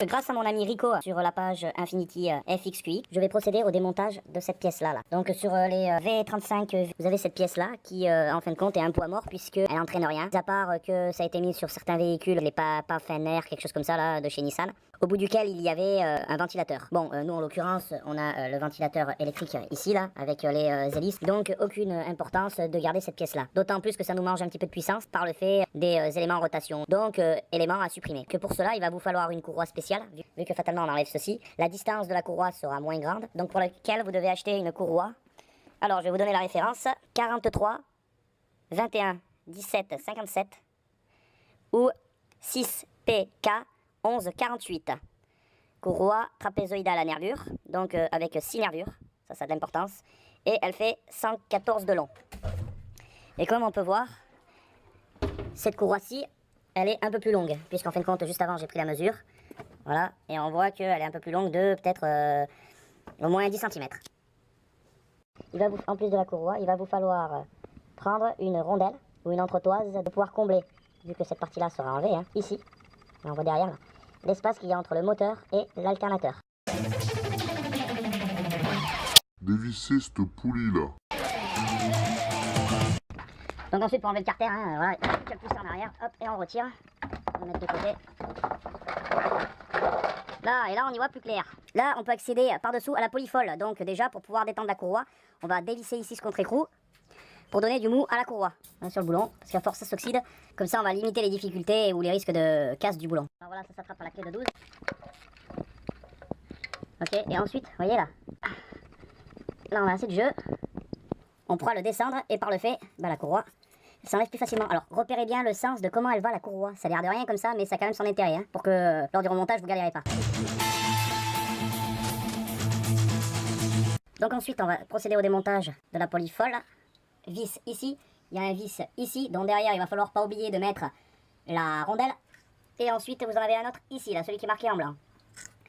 Grâce à mon ami Rico sur la page Infinity FXQI, je vais procéder au démontage de cette pièce-là. Donc sur les V35, vous avez cette pièce-là qui, en fin de compte, est un poids mort puisqu'elle n'entraîne rien. À part que ça a été mis sur certains véhicules, les Pathfinder, quelque chose comme ça, là, de chez Nissan, au bout duquel il y avait un ventilateur. Bon, nous en l'occurrence, on a le ventilateur électrique ici, là, avec les hélices. Donc aucune importance de garder cette pièce-là. D'autant plus que ça nous mange un petit peu de puissance par le fait des éléments en rotation. Donc éléments à supprimer. Que pour cela, il va vous falloir une courroie spéciale, vu que fatalement on enlève ceci. La distance de la courroie sera moins grande, donc pour laquelle vous devez acheter une courroie. Alors je vais vous donner la référence, 43 21 17 57 ou 6 PK 11 48. Courroie trapézoïdale à nervures, donc avec 6 nervures, ça a de l'importance, et elle fait 114 de long. Et comme on peut voir, cette courroie-ci, elle est un peu plus longue, puisqu'en fin de compte, juste avant, j'ai pris la mesure. Voilà, et on voit qu'elle est un peu plus longue de peut-être au moins 10 cm. En plus de la courroie, il va vous falloir prendre une rondelle ou une entretoise de pouvoir combler, vu que cette partie-là sera enlevée, hein, ici. Et on voit derrière l'espace qu'il y a entre le moteur et l'alternateur. Dévisser cette poulie-là. Donc ensuite, pour enlever le carter, hein, voilà, il pousse en arrière, hop, et on le retire. On va mettre de côté. Là, et là, on y voit plus clair. Là, on peut accéder par-dessous à la polyfolle. Donc déjà, pour pouvoir détendre la courroie, on va dévisser ici ce contre-écrou pour donner du mou à la courroie, hein, sur le boulon, parce qu'à force ça s'oxyde. Comme ça, on va limiter les difficultés ou les risques de casse du boulon. Alors voilà, ça s'attrape à la clé de 12. Ok, et ensuite, vous voyez là, là on a assez de jeu. On pourra le descendre et par le fait, la courroie s'enlève plus facilement. Alors repérez bien le sens de comment elle va la courroie. Ça a l'air de rien comme ça, mais ça a quand même son intérêt, hein, pour que lors du remontage vous galérez pas. Donc ensuite on va procéder au démontage de la polyfolle. Vis ici, il y a un vis ici, donc derrière il va falloir pas oublier de mettre la rondelle. Et ensuite vous en avez un autre ici, là, celui qui est marqué en blanc.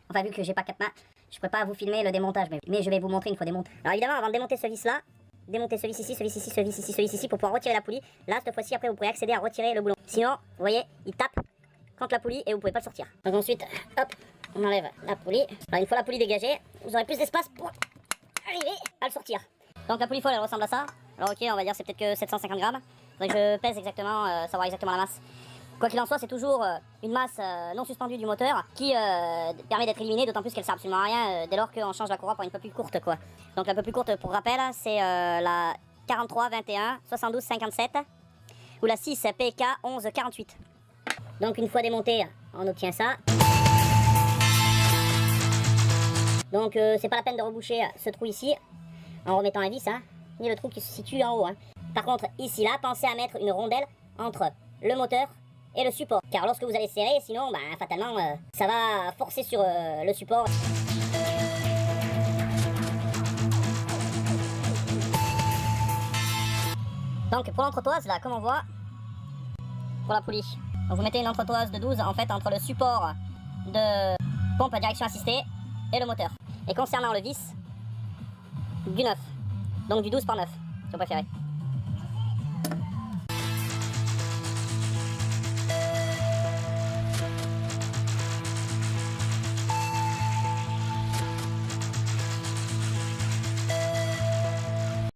Enfin vu que j'ai pas 4 mains, je ne peux pas vous filmer le démontage, mais je vais vous montrer une fois démonté. Alors évidemment avant de démonter ce vis là, démonter ce vis ici, ce vis ici, ce vis ici, ce vis ici pour pouvoir retirer la poulie. Là cette fois-ci après vous pourrez accéder à retirer le boulon. Sinon vous voyez il tape contre la poulie et vous pouvez pas le sortir. Donc ensuite hop on enlève la poulie. Alors une fois la poulie dégagée, vous aurez plus d'espace pour arriver à le sortir. Donc la poulie folle elle ressemble à ça. Alors ok on va dire c'est peut-être que 750 grammes. Faudrait que je pèse exactement, savoir exactement la masse. Quoi qu'il en soit, c'est toujours une masse non suspendue du moteur qui permet d'être éliminée, d'autant plus qu'elle sert absolument à rien dès lors qu'on change la courroie pour une peu plus courte, quoi. Donc la peu plus courte, pour rappel, c'est la 43 21 72 57 ou la 6 PK 11 48. Donc une fois démontée, on obtient ça. Donc c'est pas la peine de reboucher ce trou ici en remettant un vis, hein, ni le trou qui se situe en haut. Hein. Par contre, ici là, pensez à mettre une rondelle entre le moteur et le support, car lorsque vous allez serrer, sinon fatalement ça va forcer sur le support. Donc pour l'entretoise là, comme on voit pour la poulie, donc vous mettez une entretoise de 12 en fait entre le support de pompe à direction assistée et le moteur. Et concernant le vis, du 9, donc du 12 par 9 si vous préférez.